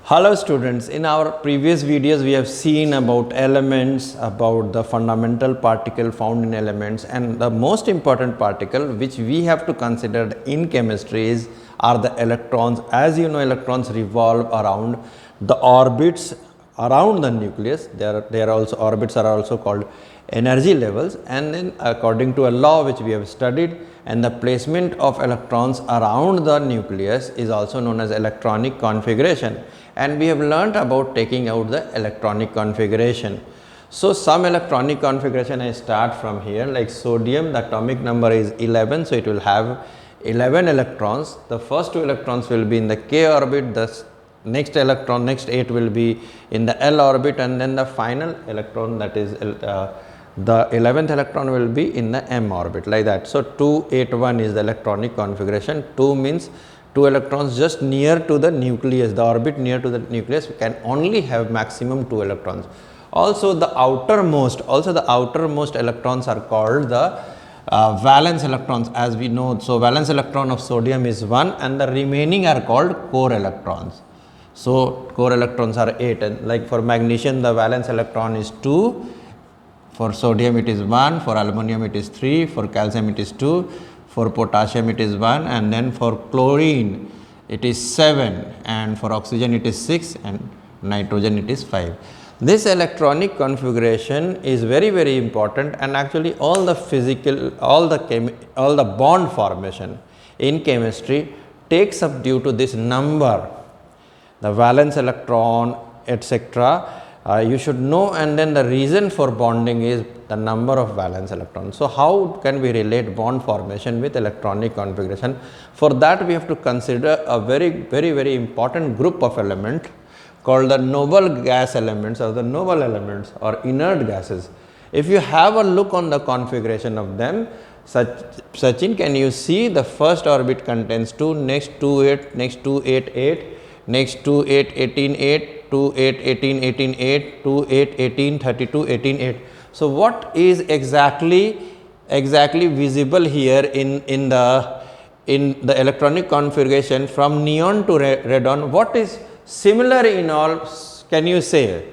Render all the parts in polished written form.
Hello students, in our previous videos we have seen about elements, about the fundamental particle found in elements, and the most important particle which we have to consider in chemistry are the electrons. As you know, electrons revolve around the orbits around the nucleus. There also orbits are also called energy levels, and then according to a law which we have studied, and the placement of electrons around the nucleus is also known as electronic configuration, and we have learnt about taking out the electronic configuration. So some electronic configuration I start from here, like sodium, the atomic number is 11, so it will have 11 electrons. The first 2 electrons will be in the k orbit, the next 8 will be in the L orbit, and then the final electron, that is the 11th electron, will be in the M orbit, like that. So 281 is the electronic configuration. 2 means 2 electrons just near to the nucleus, the orbit near to the nucleus can only have maximum 2 electrons. Also the outermost electrons are called the valence electrons, as we know. So valence electron of sodium is 1 and the remaining are called core electrons. So core electrons are 8, and like for magnesium the valence electron is 2, for sodium it is 1, for aluminum it is 3, for calcium it is 2, for potassium it is 1, and then for chlorine it is 7, and for oxygen it is 6, and nitrogen it is 5. This electronic configuration is very important, and actually all the bond formation in chemistry takes up due to this number, the valence electron, etc. You should know, and then the reason for bonding is the number of valence electrons. So how can we relate bond formation with electronic configuration? For that we have to consider a very important group of elements called the noble gas elements, or the noble elements, or inert gases. If you have a look on the configuration of them, Sachin, can you see the first orbit contains 2, next 2 8, next 2 8 8, next 2 8 18 8, 2 8 18 18 8, 2 8 18 32 18 8. So what is exactly visible here in the electronic configuration from neon to radon? What is similar in all? Can you say?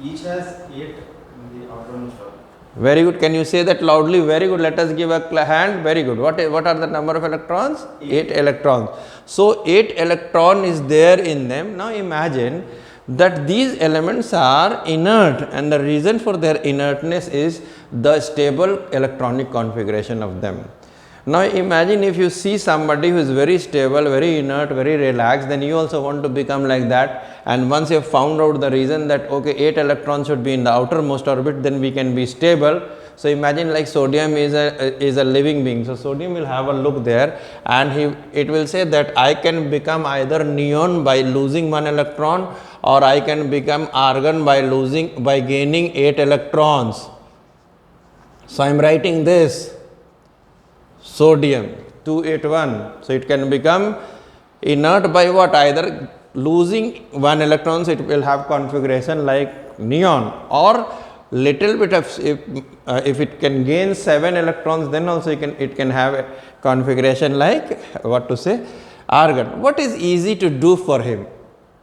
Each has 8 in the outermost orbit. Very good. Can you say that loudly? Very good. Let us give a hand. Very good. What are the number of electrons? 8 electrons. So 8 electron is there in them. Now imagine that these elements are inert, and the reason for their inertness is the stable electronic configuration of them. Now imagine if you see somebody who is very stable, very inert, very relaxed, then you also want to become like that. And once you have found out the reason that okay, 8 electrons should be in the outermost orbit, then we can be stable. So imagine like sodium is a living being. So sodium will have a look there, and it will say that I can become either neon by losing 1 electron, or I can become argon by gaining 8 electrons. So I am writing this. Sodium 281, so it can become inert by what? Either losing 1 electron, so it will have configuration like neon, or little bit of if it can gain 7 electrons, then also it can have a configuration like what to say, argon. What is easy to do for him?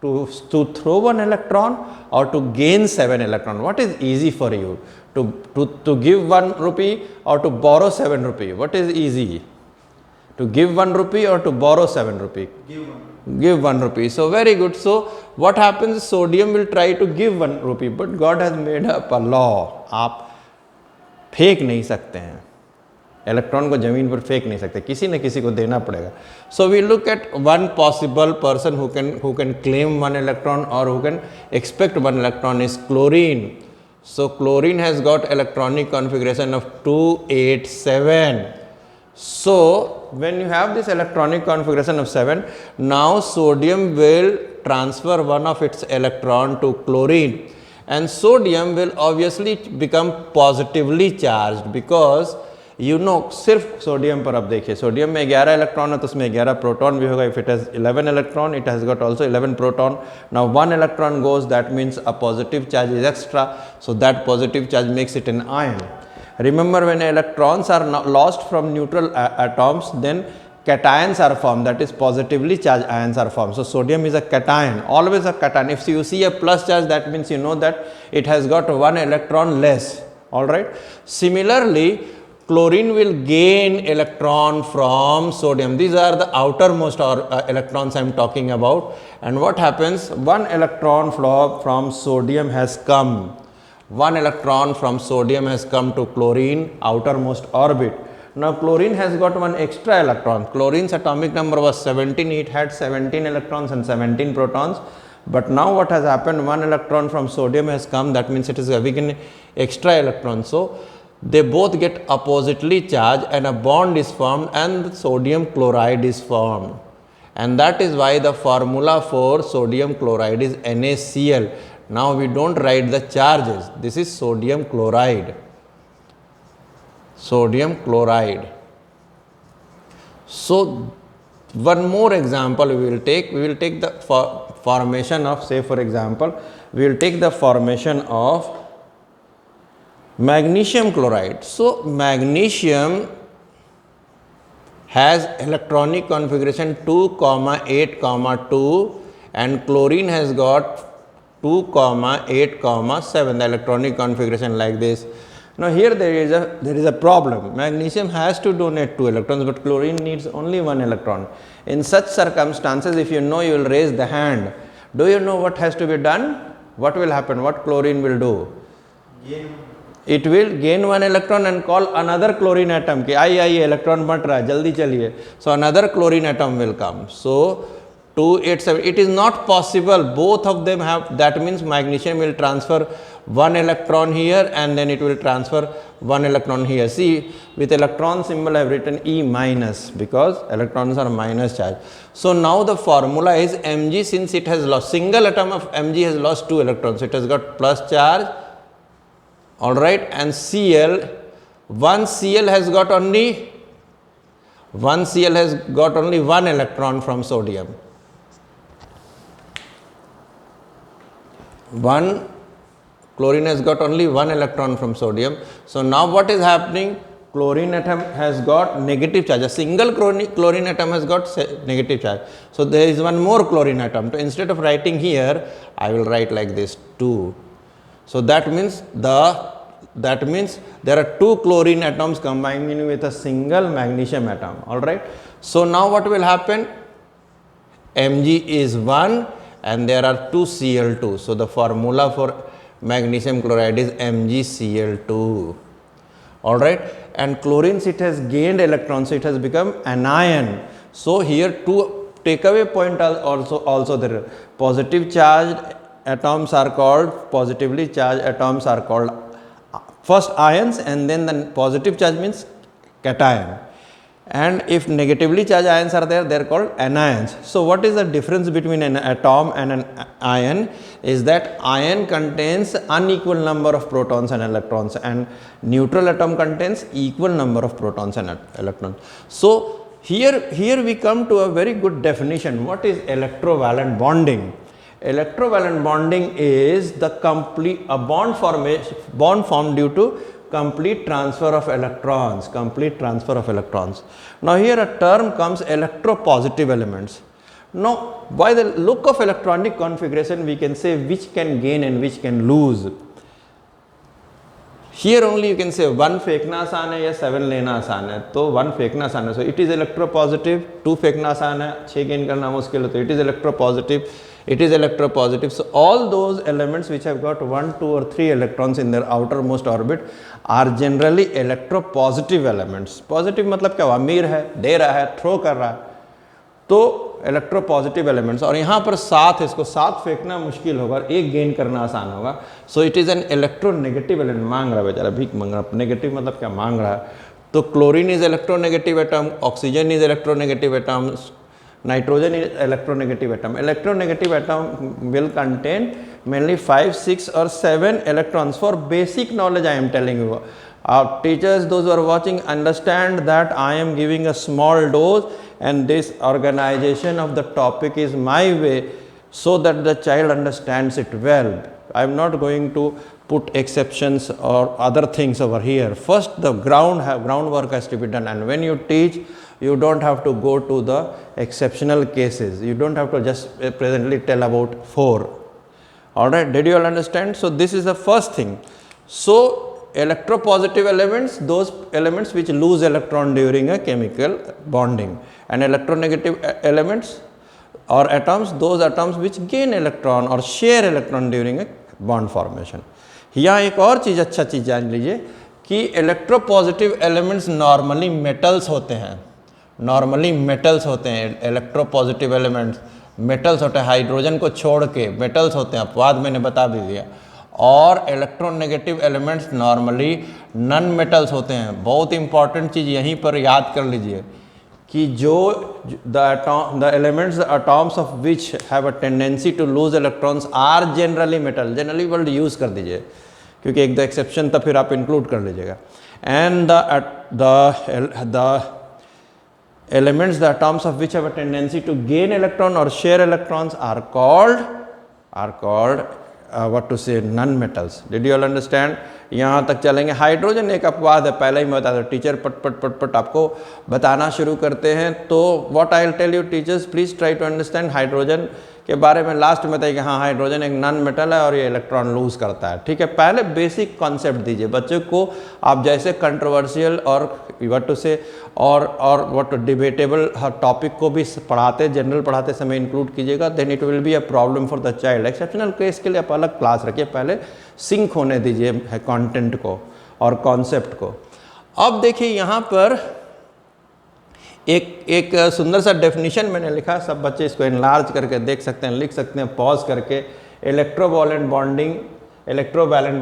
To throw 1 electron or to gain 7 electron? What is easy for you? To give 1 rupee or to borrow 7 rupee? What is easy? To give 1 rupee or to borrow 7 rupee? Give 1 rupee. So very good. So what happens? Sodium will try to give 1 rupee, but God has made up a law. आप फेंक नहीं सकते हैं, electron को जमीन पर फेंक नहीं सकते, किसी न किसी को देना पड़ेगा. So we look at one possible person who can claim 1 electron or who can expect 1 electron is chlorine. So chlorine has got electronic configuration of 287. So when you have this electronic configuration of 7, now sodium will transfer 1 of its electron to chlorine, and sodium will obviously become positively charged, because you know सिर्फ sodium पर अब देखिए, sodium में 11 electron है तो उसमें 11 proton भी होगा. If it has 11 electron, it has got also 11 proton. Now 1 electron goes, that means a positive charge is extra, so that positive charge makes it an ion. Remember, when electrons are lost from neutral atoms, then cations are formed, that is positively charged ions are formed. So sodium is a cation, always a cation. If you see a plus charge, that means you know that it has got one electron less. All right. Similarly, chlorine will gain electron from sodium. These are the outermost electrons I am talking about. And what happens? One electron from sodium has come. One electron from sodium has come to chlorine outermost orbit. Now chlorine has got one extra electron. Chlorine's atomic number was 17. It had 17 electrons and 17 protons. But now what has happened? One electron from sodium has come. That means it is having an extra electron. So they both get oppositely charged and a bond is formed and sodium chloride is formed. And that is why the formula for sodium chloride is NaCl. Now we don't write the charges. This is sodium chloride. Sodium chloride. So one more example we will take. We will take the formation of, say for example, we will take the formation of magnesium chloride. So magnesium has electronic configuration 2, 8, 2 and chlorine has got 2, 8, 7, the electronic configuration like this. Now here there is a problem. Magnesium has to donate 2 electrons, but chlorine needs only 1 electron. In such circumstances, if you know, you will raise the hand. Do you know what has to be done? What will happen? What chlorine will do? It will gain 1 electron and call another chlorine atom. Ai electron mat raha, jaldi chaliye. So another chlorine atom will come. So 2, 8, 7. It is not possible. Both of them have. That means magnesium will transfer 1 electron here and then it will transfer 1 electron here. See, with electron symbol I have written E minus because electrons are minus charge. So now the formula is Mg, since it has lost, single atom of Mg has lost 2 electrons. It has got plus charge. Alright, and Cl, one Cl has got only 1 electron from sodium. One chlorine has got only 1 electron from sodium. So now what is happening? Chlorine atom has got negative charge. A single chlorine atom has got negative charge. So there is one more chlorine atom. So instead of writing here, I will write like this 2. So that means there are 2 chlorine atoms combining with a single magnesium atom. All right. So now what will happen? Mg is 1 and there are 2 Cl2. So the formula for magnesium chloride is MgCl2. All right. And chlorine, it has gained electrons, so it has become anion. So here 2 takeaway point are also there. Positive charged atoms are called, positively charged atoms are called first ions, and then the positive charge means cation. And if negatively charged ions are there, they are called anions. So what is the difference between an atom and an ion? Is that ion contains unequal number of protons and electrons, and neutral atom contains equal number of protons and electrons. So here we come to a very good definition. What is electrovalent bonding? Electrovalent bonding is the complete bond formed due to complete transfer of electrons. Now here a term comes, electropositive elements. Now by the look of electronic configuration, we can say which can gain and which can lose. Here only you can say 1 फेंकना आसान है या 7 लेना आसान है, तो 1 फेंकना आसान है, so it is electropositive. 2 फेंकना आसान है, 6 gain करना मुश्किल है, तो it is electropositive. So all those elements which have got 1, 2 or 3 electrons in their outermost orbit are generally electropositive elements. Positive मतलब क्या हुआ, अमीर है, दे रहा है, थ्रो कर रहा है, तो इलेक्ट्रोपॉजिटिव एलिमेंट्स. और यहाँ पर 7 है, इसको 7 फेंकना मुश्किल होगा, 1 गेन करना आसान होगा. So it is an electronegative element. मांग रहा है बेचारा, भीख मांग रहा है. नेगेटिव मतलब क्या, मांग रहा है. तो chlorine is electronegative atom, oxygen is electronegative atom, nitrogen is electronegative atom. Electronegative atom will contain mainly 5, 6 or 7 electrons. For basic knowledge I am telling you. Our teachers, those who are watching, understand that I am giving a small dose and this organization of the topic is my way so that the child understands it well. I am not going to put exceptions or other things over here. First the groundwork has to be done, and when you teach, You don't have to go to the exceptional cases. You don't have to just presently tell about 4. All right, did you all understand? So this is the first thing. So electropositive elements, those elements which lose electron during a chemical bonding, and electronegative elements or atoms, those atoms which gain electron or share electron during a bond formation. यहाँ एक और चीज़ अच्छा चीज़ जान लीजिए कि electropositive elements normally metals होते हैं, normally metals होते हैं इलेक्ट्रोपॉजिटिव एलिमेंट्स मेटल्स होते हैं, हाइड्रोजन को छोड़ के मेटल्स होते हैं, अपवाद मैंने बता भी दिया। और electronegative elements normally non metals होते हैं। बहुत इंपॉर्टेंट चीज़ यहीं पर याद कर लीजिए कि जो the elements the atoms of which have a tendency to lose electrons are generally metal, generally word use कर दीजिए क्योंकि एक दो एक्सेप्शन था फिर आप इंक्लूड कर लीजिएगा। And the elements the atoms of which have a tendency to gain electron or share electrons are called what to say non metals. Did you all understand? यहाँ तक चलेंगे। हाइड्रोजन एक अपवाद है, पहले ही मैं बता दूँ, टीचर पट आपको बताना शुरू करते हैं। तो what I will tell you teachers, please try to understand hydrogen के बारे में लास्ट में बताइए कि हाँ हाइड्रोजन एक नॉन मेटल है और ये इलेक्ट्रॉन लूज करता है। ठीक है, पहले बेसिक कॉन्सेप्ट दीजिए बच्चों को। आप जैसे कंट्रोवर्शियल और व्हाट टू से और व्हाट डिबेटेबल टॉपिक को भी पढ़ाते, जनरल पढ़ाते समय इंक्लूड कीजिएगा, then it will be a problem for the child. Exceptional case के लिए आप अलग क्लास रखिए, पहले सिंक होने दीजिए कंटेंट को और कॉन्सेप्ट को। अब देखिए यहाँ पर एक सुंदर सा डेफिनेशन मैंने लिखा, सब बच्चे इसको एनलार्ज करके देख सकते हैं, लिख सकते हैं पॉज करके। इलेक्ट्रोवैलेंट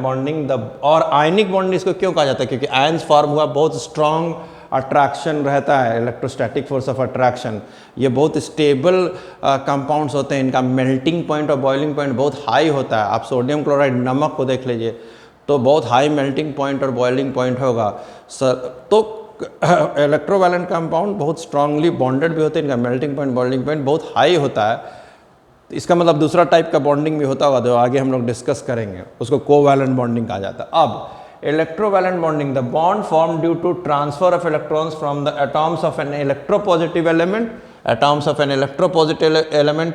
बॉन्डिंग द और आयनिक बॉन्डिंग इसको क्यों कहा जाता है? क्योंकि आयंस फॉर्म हुआ, बहुत स्ट्रॉन्ग अट्रैक्शन रहता है, इलेक्ट्रोस्टैटिक फोर्स ऑफ अट्रैक्शन। ये बहुत स्टेबल कंपाउंड्स होते हैं, इनका मेल्टिंग पॉइंट और बॉइलिंग पॉइंट बहुत हाई होता है। आप सोडियम क्लोराइड नमक को देख लीजिए तो बहुत हाई मेल्टिंग पॉइंट और बॉइलिंग पॉइंट होगा। तो इलेक्ट्रोवैलेंट कंपाउंड बहुत स्ट्रांगली बॉन्डेड भी होते हैं, इनका मेल्टिंग पॉइंट बॉइलिंग पॉइंट बहुत हाई होता है। इसका मतलब दूसरा टाइप का बॉन्डिंग भी होता होगा जो आगे हम लोग डिस्कस करेंगे, उसको कोवैलेंट बॉन्डिंग कहा जाता है। अब electrovalent bonding, the bond form due to transfer of electrons from the atoms of an electropositive element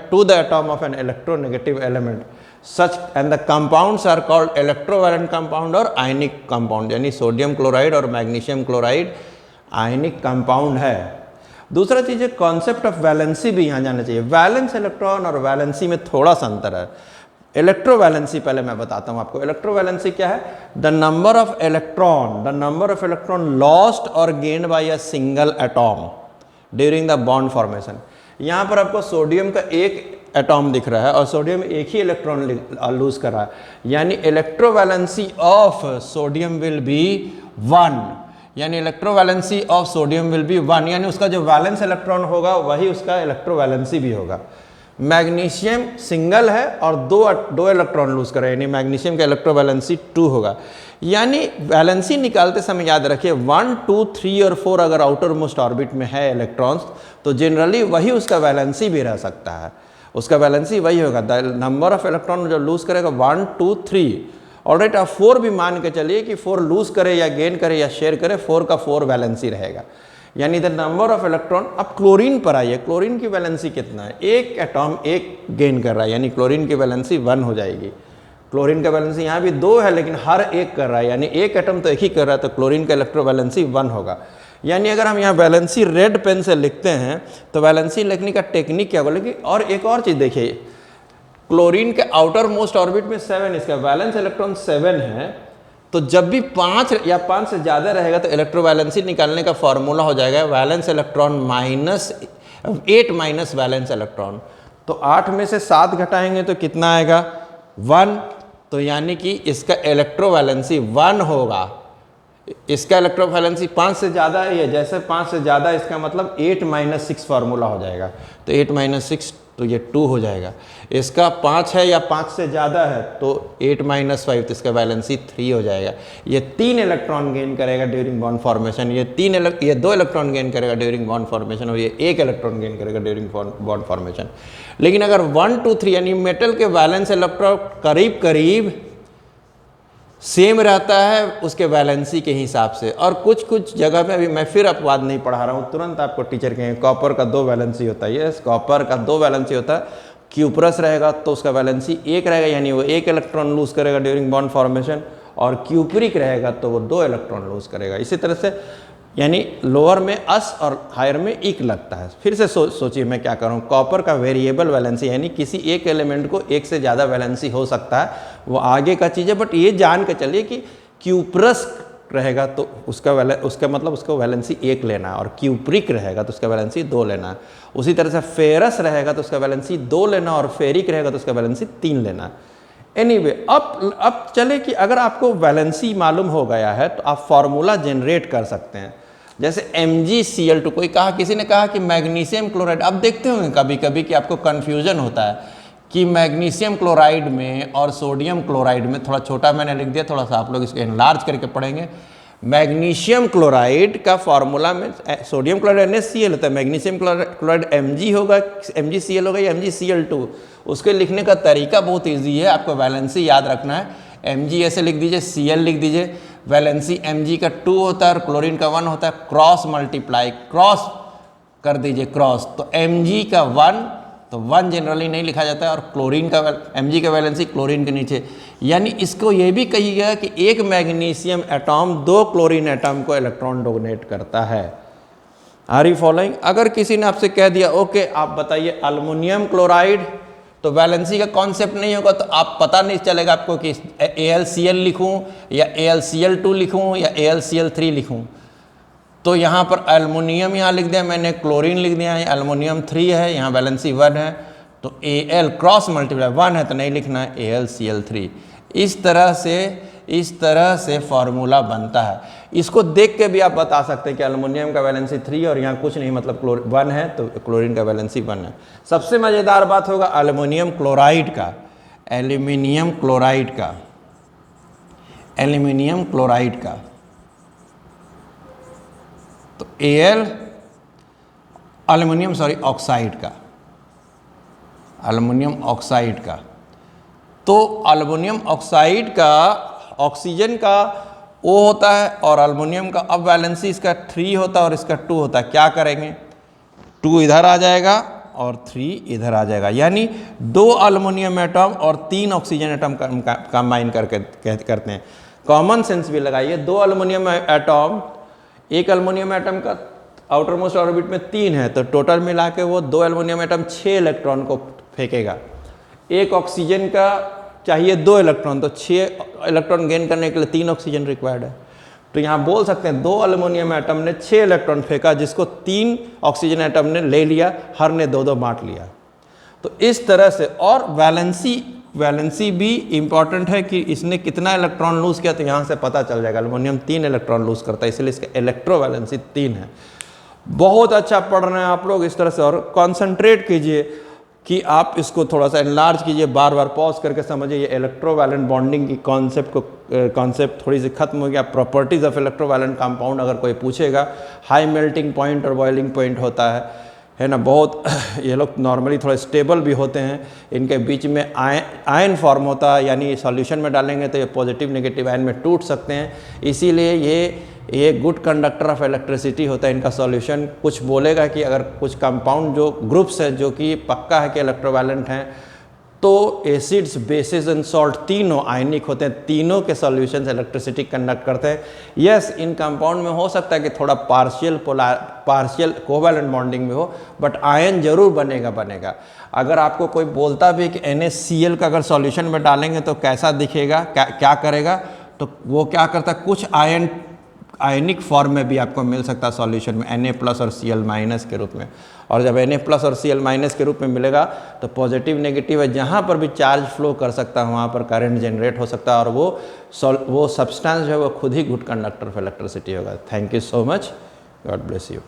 to the atom of an electronegative element. Such and the compounds are called electrovalent compound or ionic compound, यानी sodium chloride और magnesium chloride ionic compound है। दूसरा चीज़ है concept of valency भी यहाँ जाना चाहिए। Valence electron और वैलेंसी में थोड़ा सा अंतर है। इलेक्ट्रोवैलेंसी पहले मैं बताता हूँ आपको। इलेक्ट्रोवैलेंसी क्या है? The number of electron lost और gained by a single atom during the bond formation. यहाँ पर आपको सोडियम का एक एटॉम दिख रहा है और सोडियम एक ही इलेक्ट्रॉन लूज कर रहा है, यानी electrovalency of sodium will be 1, यानी electrovalency of sodium will be 1, यानी उसका जो वैलेंस इलेक्ट्रॉन होगा वही उसका इलेक्ट्रोवैलेंसी भी होगा। मैग्नीशियम सिंगल है और दो इलेक्ट्रॉन लूज कर रहा है, यानी मैग्नीशियम का इलेक्ट्रोवैलेंसी 2 होगा। यानी वैलेंसी निकालते समय याद रखिए 1, 2, 3 और 4 अगर आउटर मोस्ट ऑर्बिट में है इलेक्ट्रॉन्स तो जनरली वही उसका वैलेंसी भी रह सकता है, उसका वैलेंसी वही होगा। द नंबर ऑफ इलेक्ट्रॉन जो लूज करेगा 1, 2, 3। ऑलराइट, आप 4 भी मान के चलिए कि 4 लूज करे या गेन करे या शेयर करे, 4 का 4 वैलेंसी रहेगा, यानी द नंबर ऑफ इलेक्ट्रॉन। अब क्लोरीन पर आइए, क्लोरीन की वैलेंसी कितना है? एक एटॉम एक गेन कर रहा है, यानी क्लोरीन की वैलेंसी 1 हो जाएगी। क्लोरीन का वैलेंसी यहाँ भी 2 है लेकिन हर एक कर रहा है, यानी एक एटम तो एक ही कर रहा है, तो क्लोरीन का इलेक्ट्रोवैलेंसी 1 होगा। यानी अगर हम यहाँ वैलेंसी रेड पेन से लिखते हैं तो वैलेंसी लिखने का टेक्निक क्या होगा? लेकिन और एक और चीज़ देखिए, क्लोरीन के आउटर मोस्ट ऑर्बिट में 7, इसका वैलेंस इलेक्ट्रॉन 7 है, तो जब भी 5 या 5 से ज़्यादा रहेगा तो इलेक्ट्रोवैलेंसी निकालने का फॉर्मूला हो जाएगा valence electron -8 minus valence electron. तो 8 में से 7 घटाएंगे तो कितना आएगा? 1। तो यानी कि इसका इलेक्ट्रोवैलेंसी 1 होगा। इसका इलेक्ट्रोवैलेंसी 5 से ज़्यादा है, जैसे 5 से ज़्यादा इसका मतलब 8 - 6 फार्मूला हो जाएगा, तो 8 - 6 तो ये 2 हो जाएगा। इसका 5 है या 5 से ज़्यादा है तो 8 - 5 तो इसका वैलेंसी 3 हो जाएगा। ये 3 इलेक्ट्रॉन गेन करेगा ड्यूरिंग बॉन्ड फॉर्मेशन, ये 2 इलेक्ट्रॉन गेन करेगा ड्यूरिंग बॉन्ड फॉर्मेशन और ये 1 इलेक्ट्रॉन गेन करेगा ड्यूरिंग बॉन्ड फॉर्मेशन। लेकिन अगर 1, 2, 3 यानी मेटल के वैलेंस इलेक्ट्रॉन करीब करीब सेम रहता है उसके वैलेंसी के हिसाब से। और कुछ कुछ जगह पे, अभी मैं फिर अपवाद नहीं पढ़ा रहा हूँ, तुरंत आपको टीचर कहेंगे कॉपर का 2 वैलेंसी होता है। यस, कॉपर का 2 वैलेंसी होता है। क्यूप्रस रहेगा तो उसका वैलेंसी 1 रहेगा, यानी वो 1 इलेक्ट्रॉन लूज करेगा ड्यूरिंग बॉन्ड फॉर्मेशन, और क्यूप्रिक रहेगा तो वो 2 इलेक्ट्रॉन लूज करेगा। इसी तरह से यानी लोअर में अस और हायर में इक लगता है। फिर से सोचिए मैं क्या करूँ, कॉपर का वेरिएबल वैलेंसी यानी किसी एक एलिमेंट को एक से ज़्यादा वैलेंसी हो सकता है, वो आगे का चीज़ है। बट ये जान के चलिए कि क्यूप्रस रहेगा तो उसका मतलब उसको वैलेंसी 1 लेना है, और क्यूप्रिक रहेगा तो उसका वैलेंसी 2 लेना है। उसी तरह से फेरस रहेगा तो उसका वैलेंसी 2 लेना, और फेरिक रहेगा तो उसका वैलेंसी 3 लेना। एनीवे, अब चले कि अगर आपको वैलेंसी मालूम हो गया है तो आप फार्मूला जनरेट कर सकते हैं। जैसे MgCl2, किसी ने कहा कि मैग्नीशियम क्लोराइड। अब देखते होंगे कभी कभी कि आपको कन्फ्यूजन होता है कि मैग्नीशियम क्लोराइड में और सोडियम क्लोराइड में, थोड़ा छोटा मैंने लिख दिया, थोड़ा सा आप लोग इसको एनलार्ज करके पढ़ेंगे। मैग्नीशियम क्लोराइड का फार्मूला में सोडियम क्लोराइड NaCl होता है, मैग्नीशियम क्लोराइड Mg होगा, MgCl होगा या MgCl2। उसके लिखने का तरीका बहुत ईजी है, आपको वैलेंसी याद रखना है। Mg ऐसे लिख दीजिए, Cl लिख दीजिए, वैलेंसी Mg का 2 होता है और क्लोरीन का 1 होता है। क्रॉस मल्टीप्लाई, क्रॉस कर दीजिए, क्रॉस तो Mg का 1, तो 1 जनरली नहीं लिखा जाता है, और क्लोरीन का Mg का वैलेंसी क्लोरीन के नीचे। यानी इसको ये भी कहिएगा कि एक मैग्नीशियम एटॉम 2 क्लोरीन एटॉम को इलेक्ट्रॉन डोनेट करता है। Are you following? अगर किसी ने आपसे कह दिया ओके आप बताइए अल्युमिनियम क्लोराइड, तो वैलेंसी का कॉन्सेप्ट नहीं होगा, तो आप पता नहीं चलेगा आपको कि AlCl लिखूं या AlCl2 लिखूं या AlCl3 लिखूं। तो यहाँ पर एल्युमिनियम यहाँ लिख दिया मैंने, क्लोरीन लिख दिया, एल्युमिनियम 3 है, यहाँ वैलेंसी 1 है, तो Al क्रॉस मल्टीप्लाई 1 है तो नहीं लिखना है AlCl3। इस तरह से फार्मूला बनता है। इसको देख के भी आप बता सकते हैं कि एल्युमिनियम का वैलेंसी 3 और यहाँ कुछ नहीं, मतलब 1 है तो क्लोरीन का वैलेंसी 1 है। सबसे मज़ेदार बात होगा एल्युमिनियम क्लोराइड का, एल्युमिनियम क्लोराइड का तो एल्युमिनियम ऑक्साइड का, तो एल्युमिनियम ऑक्साइड का ऑक्सीजन का O होता है, और एल्युमिनियम का अब वैलेंसी इसका 3 होता है और इसका 2 होता है। क्या करेंगे, 2 इधर आ जाएगा और 3 इधर आ जाएगा, यानी 2 एल्युमिनियम एटम और 3 ऑक्सीजन एटम कंबाइन करके करते हैं। कॉमन सेंस भी लगाइए, 2 एल्युमिनियम एटम, एक एल्युमिनियम एटम का आउटर मोस्ट ऑर्बिट में 3 है, तो टोटल मिला के वो 2 एल्युमिनियम एटम 6 इलेक्ट्रॉन को फेंकेगा। एक ऑक्सीजन का चाहिए 2 इलेक्ट्रॉन, तो 6 इलेक्ट्रॉन गेन करने के लिए 3 ऑक्सीजन रिक्वायर्ड है। तो यहाँ बोल सकते हैं 2 एल्युमिनियम एटम ने 6 इलेक्ट्रॉन फेंका, जिसको 3 ऑक्सीजन एटम ने ले लिया, हर ने 2-2 बांट लिया। तो इस तरह से, और वैलेंसी भी इंपॉर्टेंट है कि इसने कितना इलेक्ट्रॉन लूज किया, तो यहाँ से पता चल जाएगा। एल्युमिनियम 3 इलेक्ट्रॉन लूज करता है, इसलिए इसका इलेक्ट्रो वैलेंसी 3 है। बहुत अच्छा पढ़ रहे हैं आप लोग इस तरह से, और कॉन्सेंट्रेट कीजिए कि आप इसको थोड़ा सा एनलार्ज कीजिए, बार बार पॉज करके समझिए। ये इलेक्ट्रोवैलेंट बॉन्डिंग की कॉन्सेप्ट थोड़ी सी खत्म हो गया। प्रॉपर्टीज ऑफ इलेक्ट्रोवैलेंट कंपाउंड अगर कोई पूछेगा, हाई मेल्टिंग पॉइंट और बॉइलिंग पॉइंट होता है ना, बहुत ये लोग नॉर्मली थोड़े स्टेबल भी होते हैं। इनके बीच में आयन फॉर्म होता है, यानी सॉल्यूशन में डालेंगे तो ये पॉजिटिव नेगेटिव आयन में टूट सकते हैं, इसीलिए ये गुड कंडक्टर ऑफ इलेक्ट्रिसिटी होता है। इनका सॉल्यूशन कुछ बोलेगा कि अगर कुछ कंपाउंड जो ग्रुप्स है जो कि पक्का है कि इलेक्ट्रोवैलेंट हैं, तो एसिड्स, बेसिस एंड सॉल्ट तीनों आयनिक होते हैं, तीनों के सॉल्यूशन से इलेक्ट्रिसिटी कंडक्ट करते हैं। यस, इन कंपाउंड में हो सकता है कि थोड़ा पार्शियल कोवैलेंट बॉन्डिंग में हो, बट आयन जरूर बनेगा। अगर आपको कोई बोलता भी कि NaCl का अगर सॉल्यूशन में डालेंगे तो कैसा दिखेगा, क्या करेगा, तो वो क्या करता है, कुछ आयनिक फॉर्म में भी आपको मिल सकता है सॉल्यूशन में, Na+ और Cl- के रूप में। और जब Na+ और Cl- के रूप में मिलेगा तो पॉजिटिव नेगेटिव है, जहाँ पर भी चार्ज फ्लो कर सकता है वहाँ पर करंट जनरेट हो सकता है, और वो सब्सटेंस जो है वो खुद ही गुड कंडक्टर ऑफ इलेक्ट्रिसिटी होगा। Thank you so much, God bless you.